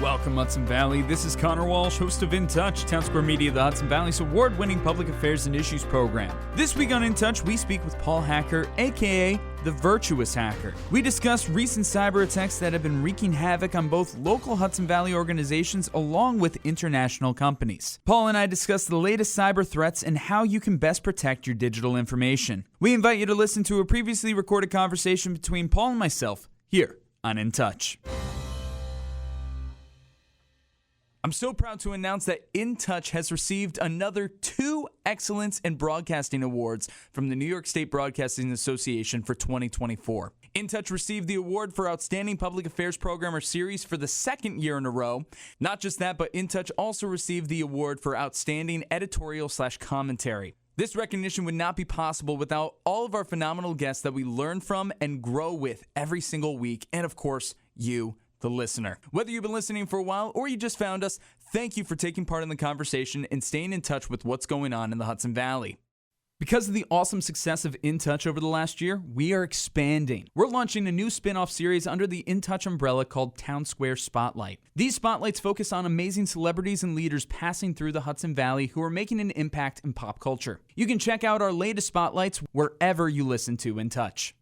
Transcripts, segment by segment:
Welcome, Hudson Valley. This is Conor Walsh, host of In Touch, Townsquare Media, the Hudson Valley's award-winning public affairs and issues program. This week on In Touch, we speak with Paul Hacker, a.k.a. the Virtuous Hacker. We discuss recent cyber attacks that have been wreaking havoc on both local Hudson Valley organizations along with international companies. Paul and I discuss the latest cyber threats and how you can best protect your digital information. We invite you to listen to a previously recorded conversation between Paul and myself here on In Touch. I'm so proud to announce that In Touch has received another 2 Excellence in Broadcasting Awards from the New York State Broadcasting Association for 2024. In Touch received the award for Outstanding Public Affairs Program or Series for the second year in a row. Not just that, but In Touch also received the award for Outstanding Editorial/Commentary. This recognition would not be possible without all of our phenomenal guests that we learn from and grow with every single week, and of course, you, the listener. Whether you've been listening for a while or you just found us, thank you for taking part in the conversation and staying in touch with what's going on in the Hudson Valley. Because of the awesome success of In Touch over the last year, we are expanding. We're launching a new spin-off series under the In Touch umbrella called Townsquare Spotlight. These spotlights focus on amazing celebrities and leaders passing through the Hudson Valley who are making an impact in pop culture. You can check out our latest spotlights wherever you listen to In Touch.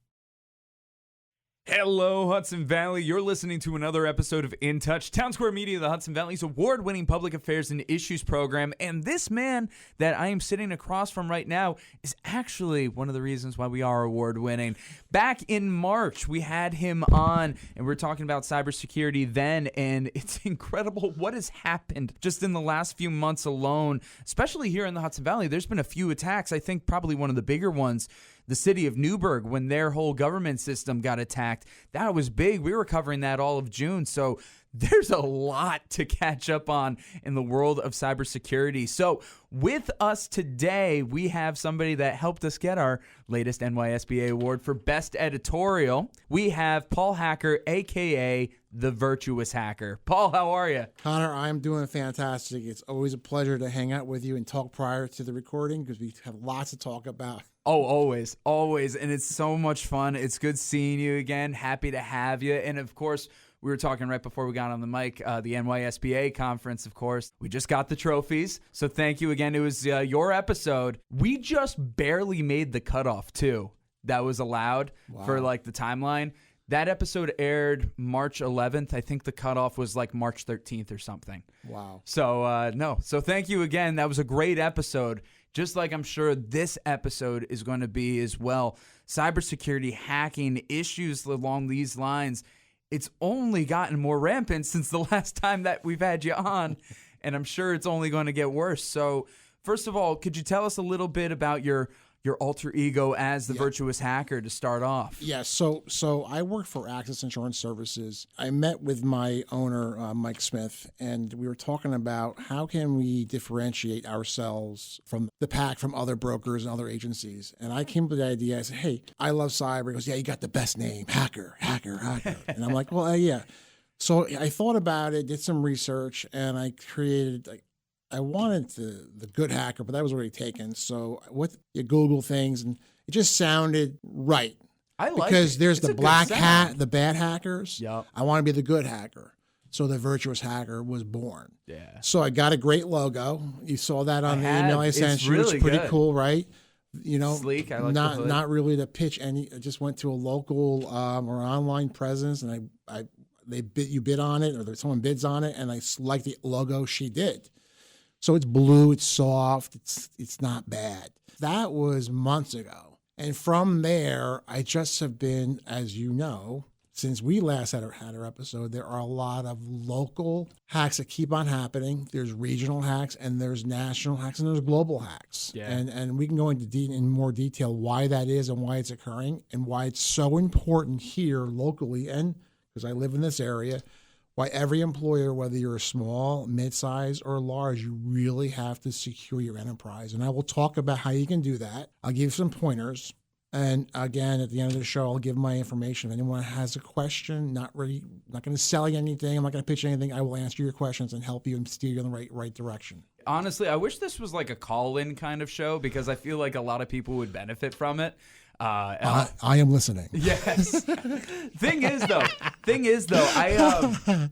Hello, Hudson Valley. You're listening to another episode of In Touch, Townsquare Media, the Hudson Valley's award-winning public affairs and issues program. And this man that I am sitting across from right now is actually one of the reasons why we are award-winning. Back in March, we had him on, and we were talking about cybersecurity then, and it's incredible what has happened just in the last few months alone, especially here in the Hudson Valley. There's been a few attacks. I think probably one of the bigger ones, the city of Newburgh, when their whole government system got attacked. That was big. We were covering that all of June. So there's a lot to catch up on in the world of cybersecurity. So with us today, we have somebody that helped us get our latest NYSBA award for Best Editorial. We have Paul Hacker, a.k.a. the Virtuous Hacker. Paul, how are you? Conor, I'm doing fantastic. It's always a pleasure to hang out with you and talk prior to the recording because we have lots to talk about. Oh, always. And it's so much fun. It's good seeing you again. Happy to have you. And of course, we were talking right before we got on the mic, the NYSBA conference, of course. We just got the trophies. So thank you again. It was your episode. We just barely made the cutoff, too. That was allowed for like the timeline. That episode aired March 11th. I think the cutoff was like March 13th or something. Wow. So, So thank you again. That was a great episode. Just like I'm sure this episode is going to be as well. Cybersecurity, hacking, issues along these lines. It's only gotten more rampant since the last time that we've had you on. And I'm sure it's only going to get worse. So first of all, could you tell us a little bit about your alter ego as the Virtuous Hacker to start off? Yeah, so I work for Access Insurance Services. I met with my owner, Mike Smith, and we were talking about how can we differentiate ourselves from the pack, from other brokers and other agencies. And I came up with the idea. I said, hey, I love cyber. He goes, yeah, you got the best name, Hacker. And I'm like, well, yeah. So I thought about it, did some research, and I created I wanted the good hacker, but that was already taken. So you Google things, and it just sounded right. I like because it. There's it's the black hat, the bad hackers. Yep. I want to be the good hacker. So the Virtuous Hacker was born. Yeah. So I got a great logo. You saw that on the email I sent you. Really it's pretty good. Cool, right? You know, sleek. I like not the hood. Not really to pitch any. I just went to a local or online presence, and you bid on it, or someone bids on it, and I liked the logo she did. So it's blue, it's soft, it's not bad. That was months ago. And from there, I just have been, as you know, since we last had our episode, there are a lot of local hacks that keep on happening. There's regional hacks, and there's national hacks, and there's global hacks. Yeah. And we can go in more detail why that is and why it's occurring and why it's so important here locally, and because I live in this area, why every employer, whether you're a small, mid-size, or large, you really have to secure your enterprise. And I will talk about how you can do that. I'll give you some pointers. And again, at the end of the show, I'll give my information. If anyone has a question, not going to sell you anything, I'm not going to pitch anything, I will answer your questions and help you and steer you in the right direction. Honestly, I wish this was like a call-in kind of show because I feel like a lot of people would benefit from it. I am listening. Yes. Thing is though, I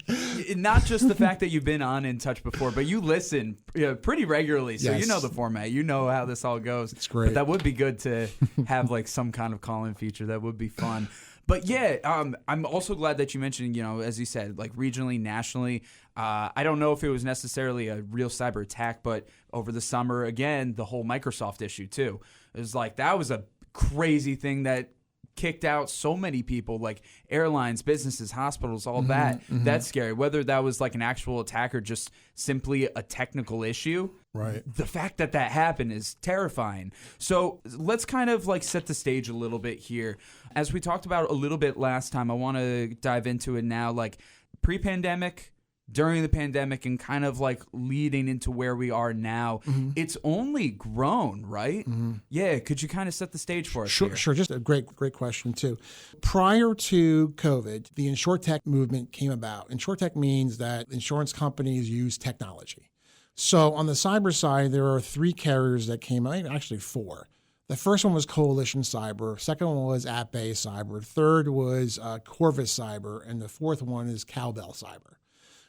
not just the fact that you've been on In Touch before, but you listen pretty regularly, so you know the format, you know how this all goes. It's great. But that would be good to have like some kind of call-in feature. That would be fun. But yeah, I'm also glad that you mentioned, as you said, like regionally, nationally. I don't know if it was necessarily a real cyber attack, but over the summer, again, the whole Microsoft issue too. It was like that was a crazy thing that kicked out so many people, like airlines, businesses, hospitals, all that. That's scary. Whether that was like an actual attack or just simply a technical issue. Right. The fact that happened is terrifying. So let's kind of like set the stage a little bit here. As we talked about a little bit last time, I want to dive into it now, like pre-pandemic, during the pandemic, and kind of like leading into where we are now. It's only grown, right? Yeah. Could you kind of set the stage for us? Sure. Just a great question too. Prior to COVID, the InsurTech movement came about. InsurTech means that insurance companies use technology. So on the cyber side, there are 3 carriers that came out, actually 4. The first one was Coalition Cyber. Second one was At Bay Cyber. Third was Corvus Cyber. And the fourth one is Cowbell Cyber.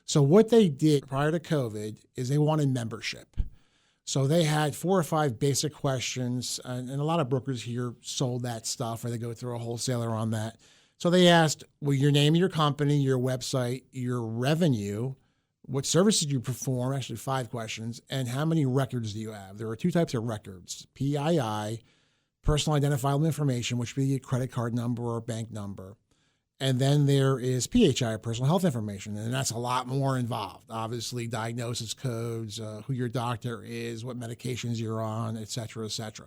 So what they did prior to COVID is they wanted membership. So they had 4 or 5 basic questions, and a lot of brokers here sold that stuff, or they go through a wholesaler on that. So they asked, well, your name of your company, your website, your revenue, what services you perform, actually 5 questions, and how many records do you have? There are 2 types of records, PII, personal identifiable information, which would be a credit card number or a bank number. And then there is PHI, personal health information, and that's a lot more involved. Obviously, diagnosis codes, who your doctor is, what medications you're on, et cetera, et cetera.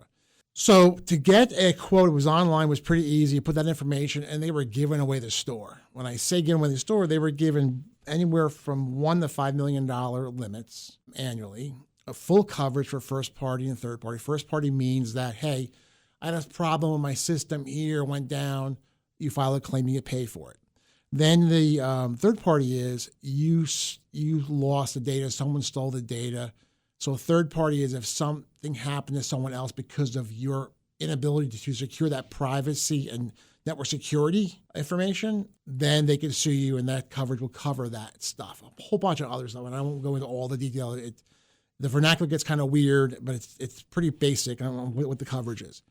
So to get a quote, it was online, was pretty easy. You put that information, and they were giving away the store. When I say giving away the store, they were given anywhere from $1 to $5 million limits annually, a full coverage for first party and third party. First party means that, hey, I had a problem with my system here, went down. You file a claim, you get paid for it. Then the third party is you lost the data, someone stole the data. So third party is if something happened to someone else because of your inability to secure that privacy and network security information, then they can sue you, and that coverage will cover that stuff. A whole bunch of other stuff, and I won't go into all the detail. The vernacular gets kind of weird, but it's pretty basic on what the coverage is.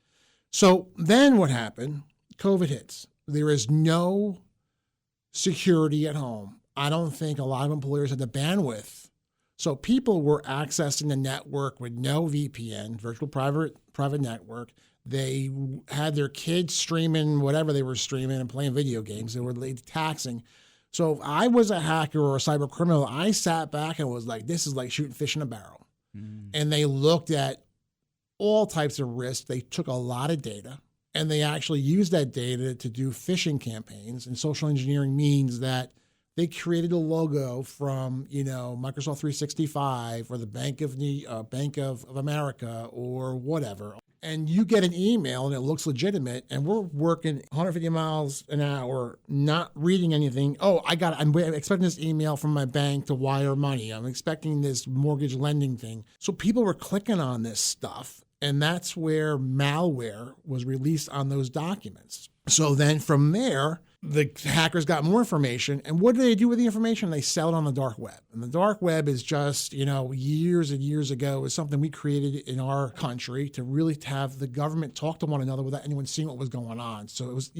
So then what happened? COVID hits. There is no security at home. I don't think a lot of employers had the bandwidth. So people were accessing the network with no VPN, virtual private network. They had their kids streaming whatever they were streaming and playing video games. They were taxing. So if I was a hacker or a cyber criminal, I sat back and was like, this is like shooting fish in a barrel. And they looked at all types of risks. They took a lot of data. And they actually used that data to do phishing campaigns. And social engineering means that they created a logo from, Microsoft 365 or the Bank of America or whatever. And you get an email and it looks legitimate. And we're working 150 miles an hour, not reading anything. Oh, I'm expecting this email from my bank to wire money. I'm expecting this mortgage lending thing. So people were clicking on this stuff. And that's where malware was released on those documents. So then from there, the hackers got more information. And what do they do with the information? They sell it on the dark web. And the dark web is just, years and years ago, is something we created in our country to really have the government talk to one another without anyone seeing what was going on. So it was,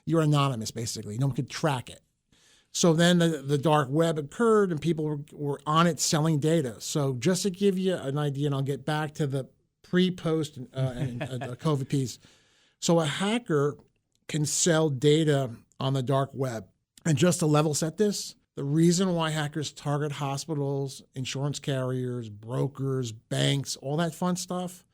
you're anonymous, basically. No one could track it. So then the dark web occurred and people were on it selling data. So just to give you an idea, and I'll get back to the pre-post and COVID piece. So a hacker can sell data on the dark web. And just to level set this, the reason why hackers target hospitals, insurance carriers, brokers, banks, all that fun stuff,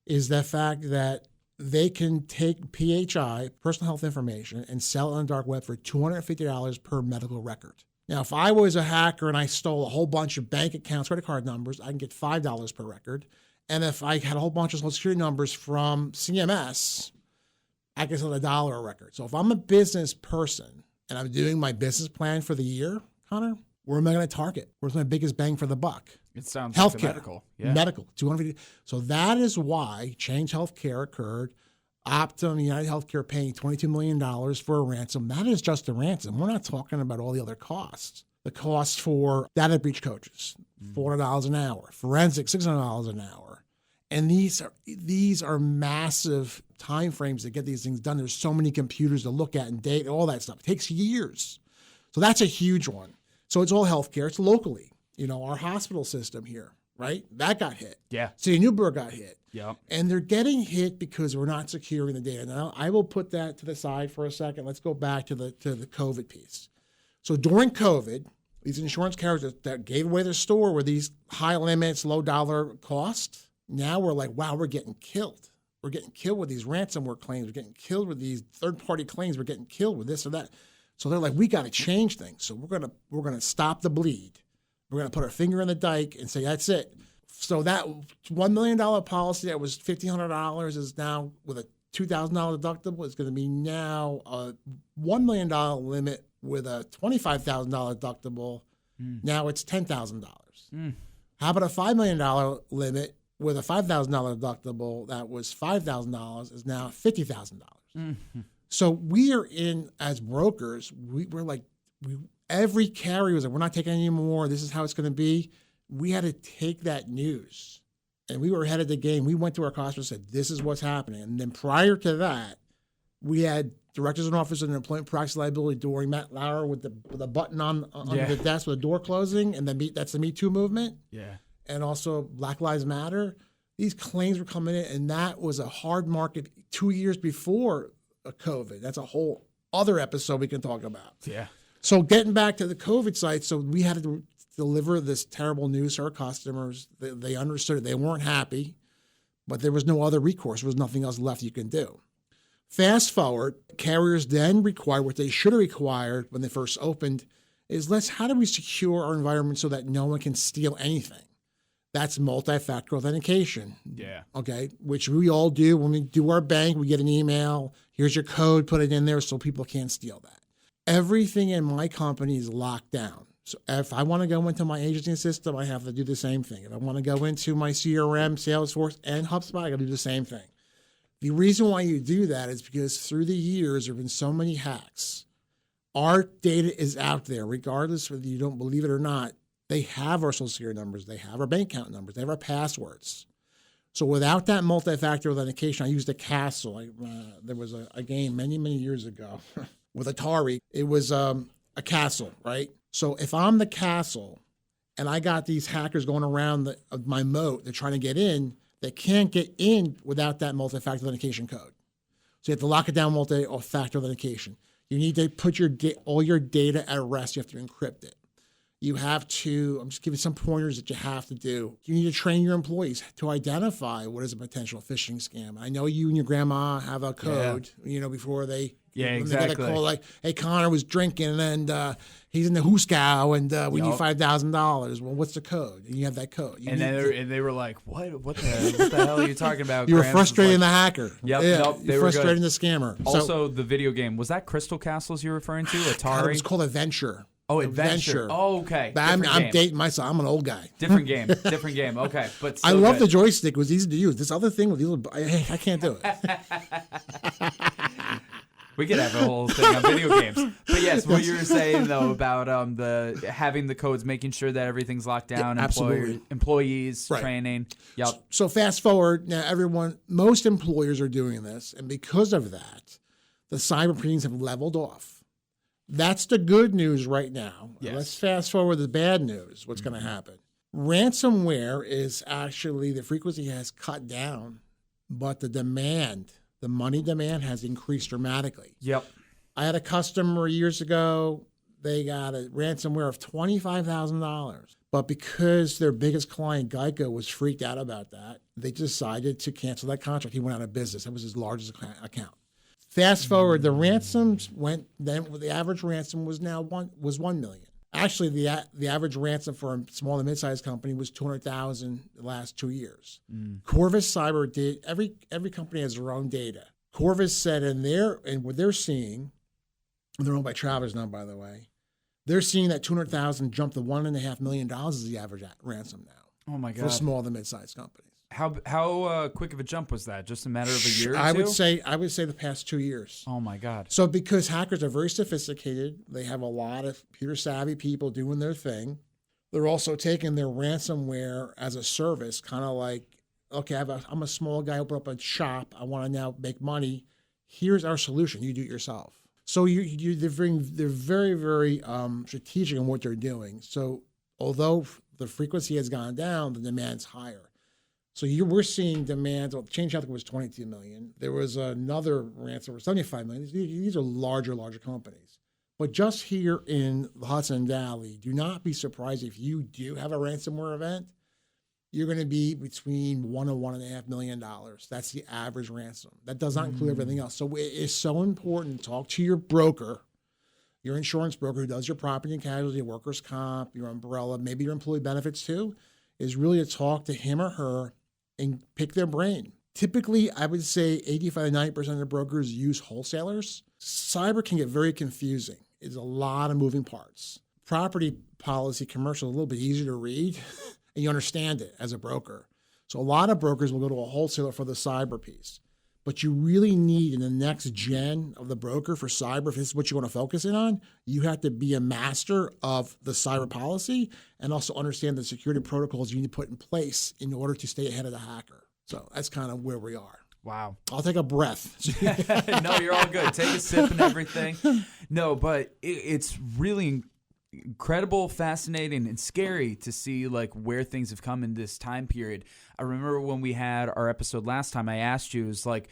is the fact that they can take PHI, personal health information, and sell it on the dark web for $250 per medical record. Now, if I was a hacker and I stole a whole bunch of bank accounts, credit card numbers, I can get $5 per record. And if I had a whole bunch of Social Security numbers from CMS, I can sell $1 a record. So if I'm a business person and I'm doing my business plan for the year, Conor, where am I going to target? Where's my biggest bang for the buck? It sounds healthcare, like medical. Yeah. Medical, 250. So that is why Change Healthcare occurred. Optum, United Healthcare paying $22 million for a ransom. That is just a ransom. We're not talking about all the other costs. The cost for data breach coaches, $400 an hour. Forensic, $600 an hour. And these are massive time frames to get these things done. There's so many computers to look at and data, all that stuff. It takes years. So that's a huge one. So it's all healthcare. It's locally. Our hospital system here, right? That got hit. Yeah. City of Newburgh got hit. Yep. And they're getting hit because we're not securing the data. Now, I will put that to the side for a second. Let's go back to the COVID piece. So during COVID, these insurance carriers that gave away their store were these high limits, low dollar cost. Now we're like, wow, we're getting killed. We're getting killed with these ransomware claims. We're getting killed with these third-party claims. We're getting killed with this or that. So they're like, we got to change things. So we're gonna stop the bleed. We're gonna put our finger in the dike and say that's it. So that $1 million policy that was $1,500 is now with a $2,000 deductible. It's going to be now a $1 million limit with a $25,000 deductible. Now it's $10,000. How about a $5 million limit with a $5,000 deductible that was $5,000 is now $50,000. So we are in, as brokers, we're like, every carrier was like, we're not taking any more. This is how it's going to be. We had to take that news, and we were ahead of the game. We went to our customers and said, this is what's happening. And then prior to that, we had directors and officers in employment practice liability during Matt Lauer with the button on the desk with the door closing, and that's the Me Too movement. Yeah. And also Black Lives Matter. These claims were coming in, and that was a hard market 2 years before COVID. That's a whole other episode we can talk about. Yeah. So getting back to the COVID side, so we had to deliver this terrible news to our customers. They understood it. They weren't happy, but there was no other recourse. There was nothing else left you can do. Fast forward, carriers then required what they should have required when they first opened is how do we secure our environment so that no one can steal anything? That's multi-factor authentication. Yeah. Okay, which we all do. When we do our bank, we get an email. Here's your code. Put it in there so people can't steal that. Everything in my company is locked down. So if I want to go into my agency system, I have to do the same thing. If I want to go into my CRM, Salesforce, and HubSpot, I got to do the same thing. The reason why you do that is because through the years, there have been so many hacks. Our data is out there, regardless whether you don't believe it or not. They have our social security numbers. They have our bank account numbers. They have our passwords. So without that multi-factor authentication, I used a castle. There was a game many, many years ago with Atari. It was a castle, right? So if I'm the castle and I got these hackers going around my moat, they're trying to get in, they can't get in without that multi-factor authentication code. So you have to lock it down multi-factor authentication. You need to put all your data at rest. You have to encrypt it. You have to, I'm just giving some pointers that you have to do. You need to train your employees to identify what is a potential phishing scam. I know you and your grandma have a code, before they, exactly. They get a call like, hey, Conor was drinking and he's in the Hooskow and we need $5,000. Well, what's the code? And you have that code. And they were like, what the hell are you talking about? You were frustrating the hacker. Yep. Yeah, Nope, you're frustrating the scammer. Also, the video game, was that Crystal Castles you're referring to? Atari? God, it was called Adventure. Oh, Adventure. Oh, okay. I'm dating myself. I'm an old guy. Different game. Okay. But I love the joystick. It was easy to use. This other thing with these little, I can't do it. We could have a whole thing on video games. But yes, what you were saying though about having the codes, making sure that everything's locked down, employees, right. Training. Yep. So fast forward now, most employers are doing this, and because of that, the cyber premiums have leveled off. That's the good news right now. Yes. Let's fast forward to the bad news. What's going to happen? Ransomware is actually, the frequency has cut down, but the money demand has increased dramatically. Yep. I had a customer years ago, they got a ransomware of $25,000. But because their biggest client, Geico, was freaked out about that, they decided to cancel that contract. He went out of business. That was his largest account. Fast forward, the ransoms went. Then the average ransom was $1 million. Actually, the average ransom for a small and mid-sized company was $200,000 the last 2 years. Corvus Cyber did. Every company has their own data. Corvus said what they're seeing, and they're owned by Travelers now, by the way. They're seeing that $200,000 jump to $1.5 million is the average ransom now. Oh my God! For small and mid-sized companies. How quick of a jump was that? Just a matter of a year or two? I would say the past 2 years. Oh my God. So because hackers are very sophisticated, they have a lot of computer savvy people doing their thing. They're also taking their ransomware as a service, kind of like, okay, I'm a small guy, open up a shop. I want to now make money. Here's our solution. You do it yourself. So they're very, very strategic in what they're doing. So although the frequency has gone down, the demand's higher. So we're seeing demand. Well, Change Healthcare was 22 million. There was another ransomware, 75 million. These are larger companies. But just here in the Hudson Valley, do not be surprised if you do have a ransomware event. You're going to be between $1 and $1.5 million. That's the average ransom. That does not include everything else. So it is so important to talk to your broker, your insurance broker who does your property and casualty, workers' comp, your umbrella, maybe your employee benefits too, is really to talk to him or her and pick their brain. Typically, I would say 85 to 90% of the brokers use wholesalers. Cyber can get very confusing. It's a lot of moving parts. Property policy, commercial, a little bit easier to read, and you understand it as a broker. So a lot of brokers will go to a wholesaler for the cyber piece. But you really need in the next gen of the broker for cyber, if this is what you want to focus in on, you have to be a master of the cyber policy and also understand the security protocols you need to put in place in order to stay ahead of the hacker. So that's kind of where we are. Wow. I'll take a breath. No, you're all good. Take a sip and everything. No, but it's really incredible, fascinating, and scary to see like where things have come in this time period. I remember when we had our episode last time, I asked you, is like,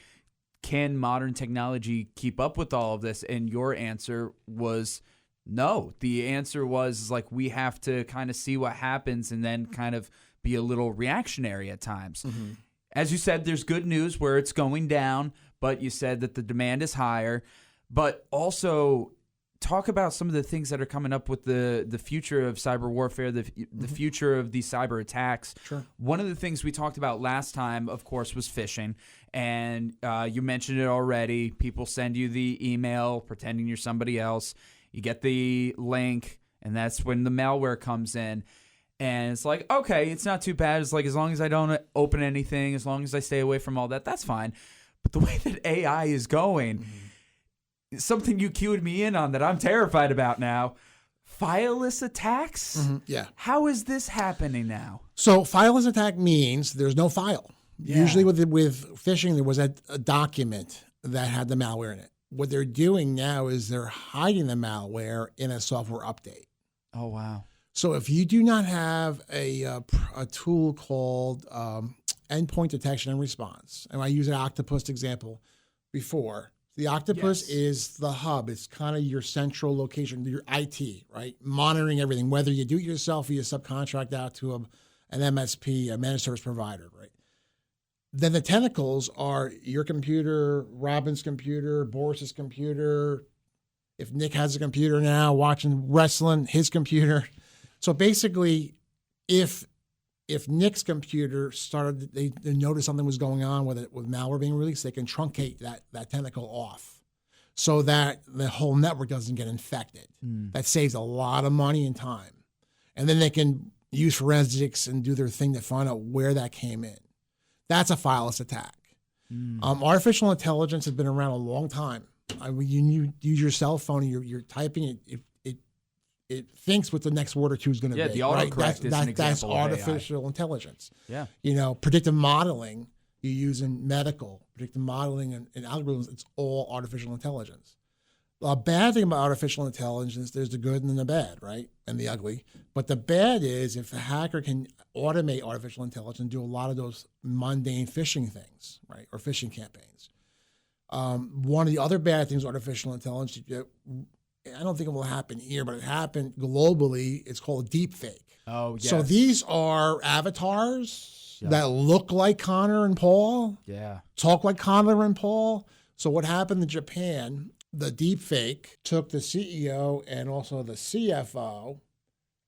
can modern technology keep up with all of this? And your answer was no. The answer was like, we have to kind of see what happens and then kind of be a little reactionary at times. Mm-hmm. As you said, there's good news where it's going down, but you said that the demand is higher. But also talk about some of the things that are coming up with the future of cyber warfare, the future of these cyber attacks. Sure. One of the things we talked about last time, of course, was phishing. And you mentioned it already. People send you the email pretending you're somebody else. You get the link, and that's when the malware comes in. And it's like, okay, it's not too bad. It's like, as long as I don't open anything, as long as I stay away from all that, that's fine. But the way that AI is going, something you cued me in on that I'm terrified about now, fileless attacks? Mm-hmm. Yeah. How is this happening now? So fileless attack means there's no file. Yeah. Usually with phishing, there was a document that had the malware in it. What they're doing now is they're hiding the malware in a software update. Oh, wow. So if you do not have a tool called endpoint detection and response, and I used an octopus example before, the octopus is the hub. It's kind of your central location, your IT, right? Monitoring everything, whether you do it yourself or you subcontract out to an MSP, a managed service provider, right? Then the tentacles are your computer, Robin's computer, Boris's computer. If Nick has a computer now watching wrestling, his computer. So basically, if Nick's computer started, they noticed something was going on with it, with malware being released, they can truncate that tentacle off so that the whole network doesn't get infected. That saves a lot of money and time. And then they can use forensics and do their thing to find out where that came in. That's a fileless attack. Artificial intelligence has been around a long time. You use your cell phone and you're typing it. It thinks what the next word or two is going to be. Yeah, the autocorrect is an example that's of artificial intelligence. Yeah. Predictive modeling you use in medical, predictive modeling and algorithms, it's all artificial intelligence. The bad thing about artificial intelligence, there's the good and the bad, right? And the ugly. But the bad is if a hacker can automate artificial intelligence and do a lot of those mundane phishing things, right? Or phishing campaigns. One of the other bad things with artificial intelligence, I don't think it will happen here, but it happened globally. It's called deep fake. Oh, yes. So these are avatars that look like Conor and Paul, talk like Conor and Paul. So what happened in Japan, the deep fake took the CEO and also the CFO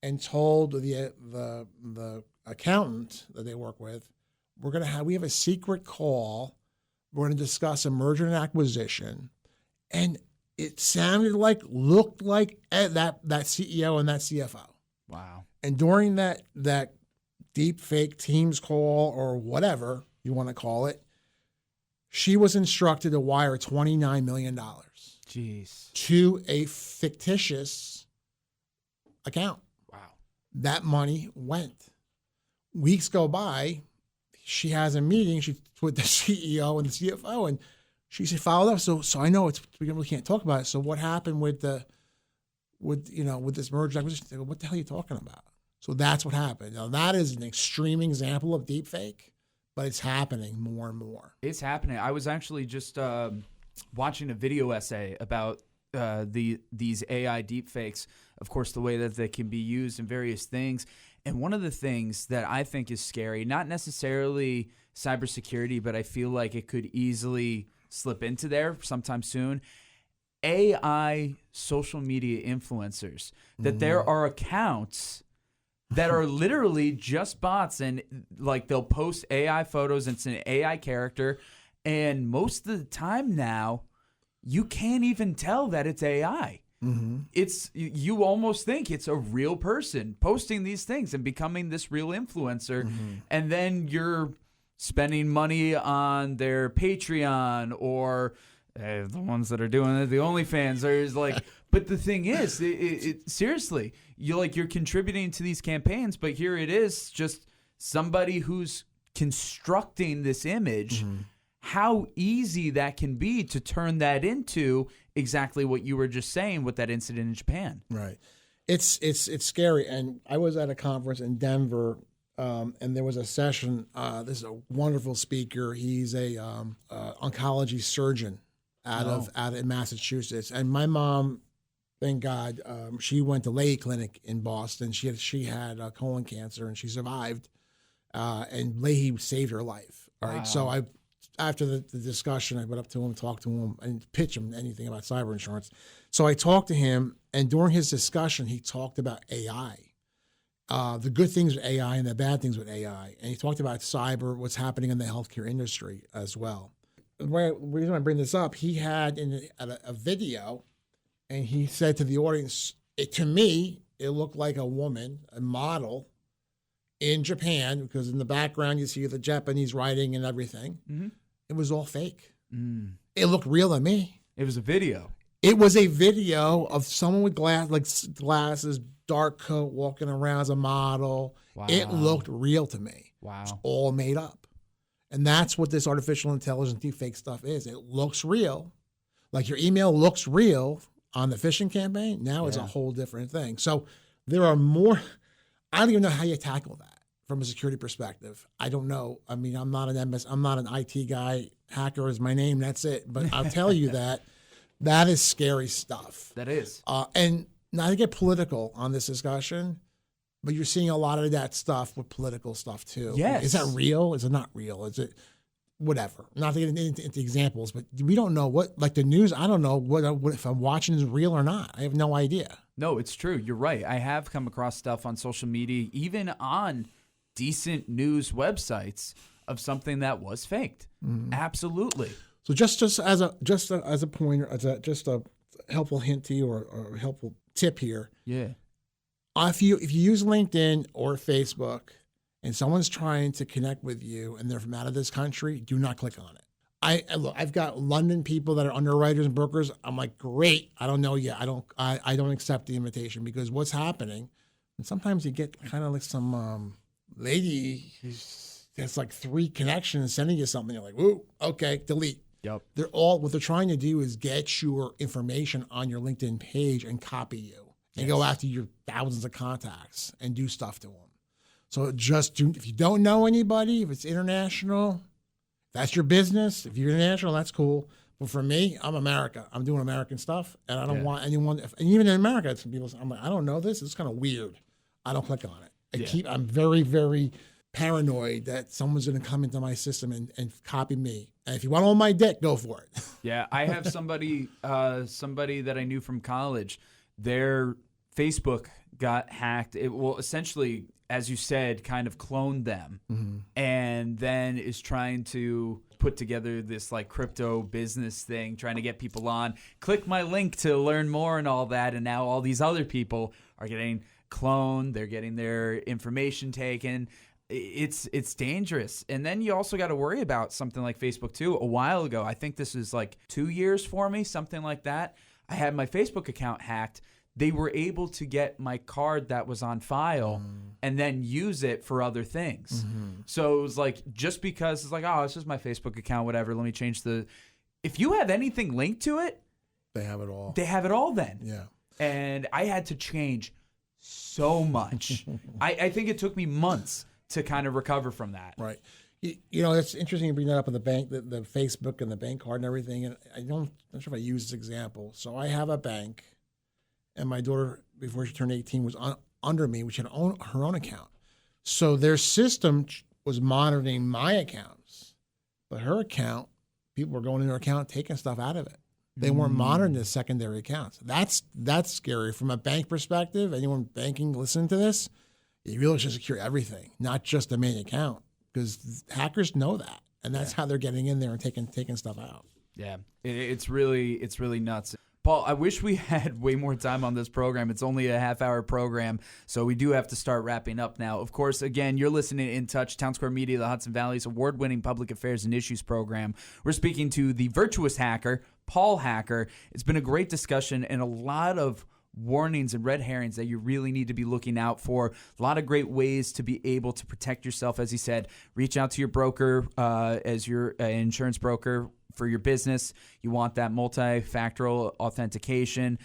and told the accountant that they work with, we have a secret call. We're going to discuss a merger and acquisition. And it looked like that CEO and that CFO. Wow. And during that deep fake Teams call or whatever you want to call it, she was instructed to wire $29 million Jeez. to a fictitious account. Wow. That money went. Weeks go by. She has a meeting with the CEO and the CFO, and she said, followed up. So I know we really can't talk about it. So what happened with this merger acquisition? They go, what the hell are you talking about? So that's what happened. Now that is an extreme example of deepfake, but it's happening more and more. It's happening. I was actually just watching a video essay about these AI deepfakes. Of course, the way that they can be used in various things. And one of the things that I think is scary, not necessarily cybersecurity, but I feel like it could easily slip into there sometime soon. AI social media influencers, that there are accounts that are literally just bots, and like they'll post AI photos and it's an AI character, and most of the time now you can't even tell that it's AI. It's, you almost think it's a real person posting these things and becoming this real influencer, and then you're spending money on their Patreon or the ones that are doing it, the OnlyFans. There's like, but the thing is, it seriously, you're contributing to these campaigns, but here it is, just somebody who's constructing this image. How easy that can be to turn that into exactly what you were just saying with that incident in Japan. Right. It's scary. And I was at a conference in Denver, and there was a session. This is a wonderful speaker. He's a oncology surgeon out of Massachusetts. And my mom, thank God, she went to Leahy Clinic in Boston. She had colon cancer and she survived. And Leahy saved her life. All right. So after the discussion, I went up to him, talked to him, and pitch him anything about cyber insurance. So I talked to him, and during his discussion, he talked about AI, the good things with AI and the bad things with AI. And he talked about cyber, what's happening in the healthcare industry as well. The reason I bring this up, he had a video, and he said to the audience, to me, it looked like a woman, a model, in Japan, because in the background you see the Japanese writing and everything. It was all fake. It looked real to me. It was a video. It was a video of someone with glasses, dark coat, walking around as a model. Wow. It looked real to me. Wow. It's all made up. And that's what this artificial intelligence deepfake stuff is. It looks real. Like your email looks real on the phishing campaign. Now it's a whole different thing. So there are more. I don't even know how you tackle that from a security perspective. I don't know. I mean, I'm not an IT guy. Hacker is my name. That's it. But I'll tell you that is scary stuff. That is. And not to get political on this discussion, but you're seeing a lot of that stuff with political stuff too. Yes. Is that real? Is it not real? Is it whatever? Not to get into examples, but we don't know what, like the news, I don't know what if I'm watching is real or not. I have no idea. No, it's true. You're right. I have come across stuff on social media, even on decent news websites, of something that was faked. Absolutely. So just as a pointer, just a helpful hint to you or a helpful tip here. Yeah. If you use LinkedIn or Facebook and someone's trying to connect with you and they're from out of this country, do not click on it. I've got London people that are underwriters and brokers. I'm like, great. I don't know yet. I don't accept the invitation, because what's happening, and sometimes you get kind of like some lady that's like 3 connections sending you something. You're like, woo, okay, delete. Yep. What they're trying to do is get your information on your LinkedIn page and copy you and go after your thousands of contacts and do stuff to them. So if you don't know anybody, if it's international, that's your business. If you're international, that's cool. But for me, I'm America. I'm doing American stuff, and I don't want anyone. And even in America, some people, I'm like, I don't know this. It's kind of weird. I don't click on it. I'm very, very paranoid that someone's going to come into my system and copy me. And if you want all my dick, go for it. Yeah, I have somebody that I knew from college. Their Facebook got hacked. It will essentially, as you said, kind of cloned them, and then is trying to put together this like crypto business thing, trying to get people on. Click my link to learn more and all that. And now all these other people are getting cloned. They're getting their information taken. It's dangerous. And then you also got to worry about something like Facebook too. A while ago, I think this is like 2 years for me, something like that. I had my Facebook account hacked. They were able to get my card that was on file and then use it for other things. So it was like, just because it's like, oh, it's just my Facebook account, whatever, let me change if you have anything linked to it, they have it all. They have it all then. Yeah. And I had to change so much. I think it took me months to kind of recover from that. Right. You know, it's interesting you bring that up with the bank, the Facebook and the bank card and everything. And I'm not sure if I use this example. So I have a bank, and my daughter, before she turned 18, was under me, which had her own account. So their system was monitoring my accounts, but her account, people were going in her account, taking stuff out of it. They weren't monitoring the secondary accounts. That's scary. From a bank perspective, anyone banking listening to this, you really should secure everything, not just the main account, because hackers know that, and that's how they're getting in there and taking stuff out. Yeah, it's really nuts. Paul, I wish we had way more time on this program. It's only a half-hour program, so we do have to start wrapping up now. Of course, again, you're listening to In Touch, Townsquare Media, the Hudson Valley's award-winning public affairs and issues program. We're speaking to the Virtuous Hacker, Paul Hacker. It's been a great discussion and a lot of warnings and red herrings that you really need to be looking out for. A lot of great ways to be able to protect yourself. As he said, reach out to your broker as your insurance broker for your business. You want that multi-factorial authentication,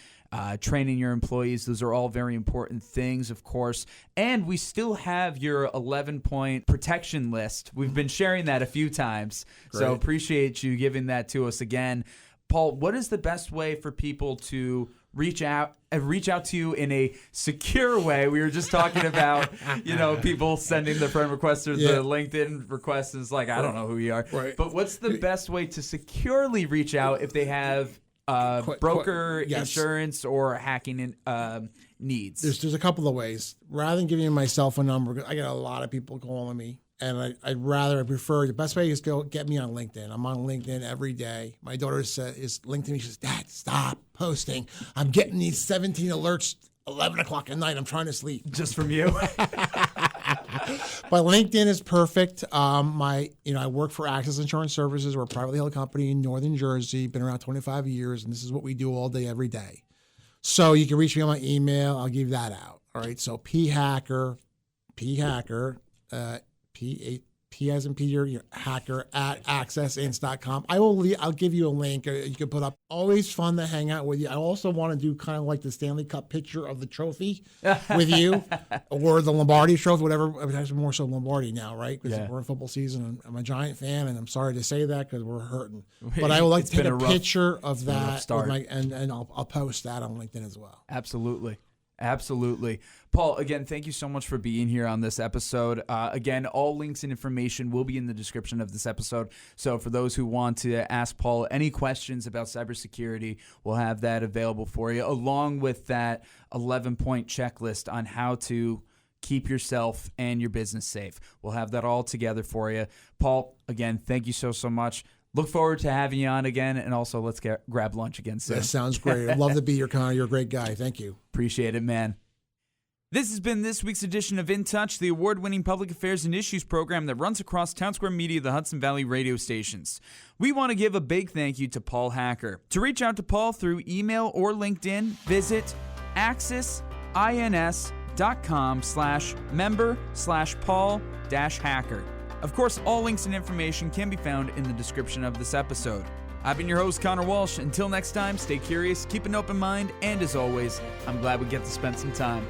training your employees. Those are all very important things, of course. And we still have your 11-point protection list. We've been sharing that a few times. Great. So appreciate you giving that to us again. Paul, what is the best way for people to reach out to you in a secure way? We were just talking about, people sending the friend requests or the LinkedIn requests. It's like, I don't know who you are. Right. But what's the best way to securely reach out if they have broker insurance or hacking needs? There's a couple of ways. Rather than giving you my cell phone number, I get a lot of people calling me. And I prefer, the best way is go get me on LinkedIn. I'm on LinkedIn every day. My daughter is linked to me. She says, Dad, stop posting. I'm getting these 17 alerts 11 o'clock at night. I'm trying to sleep. Just from you? But LinkedIn is perfect. I work for Access Insurance Services. We're a privately held company in Northern Jersey. Been around 25 years, and this is what we do all day, every day. So you can reach me on my email. I'll give that out. All right. So P Hacker, P as in Peter, hacker at accessinc.com. I'll give you a link you can put up. Always fun to hang out with you. I also want to do kind of like the Stanley Cup picture of the trophy with you, or the Lombardi trophy, whatever. It's more so Lombardi now, right? Because we're in football season, and I'm a Giant fan, and I'm sorry to say that because we're hurting. But I would like to take a picture of that and I'll post that on LinkedIn as well. Absolutely. Paul, again, thank you so much for being here on this episode. Again, all links and information will be in the description of this episode. So for those who want to ask Paul any questions about cybersecurity, we'll have that available for you, along with that 11-point checklist on how to keep yourself and your business safe. We'll have that all together for you. Paul, again, thank you so much. Look forward to having you on again, and also let's grab lunch again soon. That sounds great. I'd love to be your Conor. You're a great guy. Thank you. Appreciate it, man. This has been this week's edition of In Touch, the award-winning public affairs and issues program that runs across Townsquare Media, the Hudson Valley radio stations. We want to give a big thank you to Paul Hacker. To reach out to Paul through email or LinkedIn, visit accessins.com/member/Paul-Hacker. Of course, all links and information can be found in the description of this episode. I've been your host, Conor Walsh. Until next time, stay curious, keep an open mind, and as always, I'm glad we get to spend some time.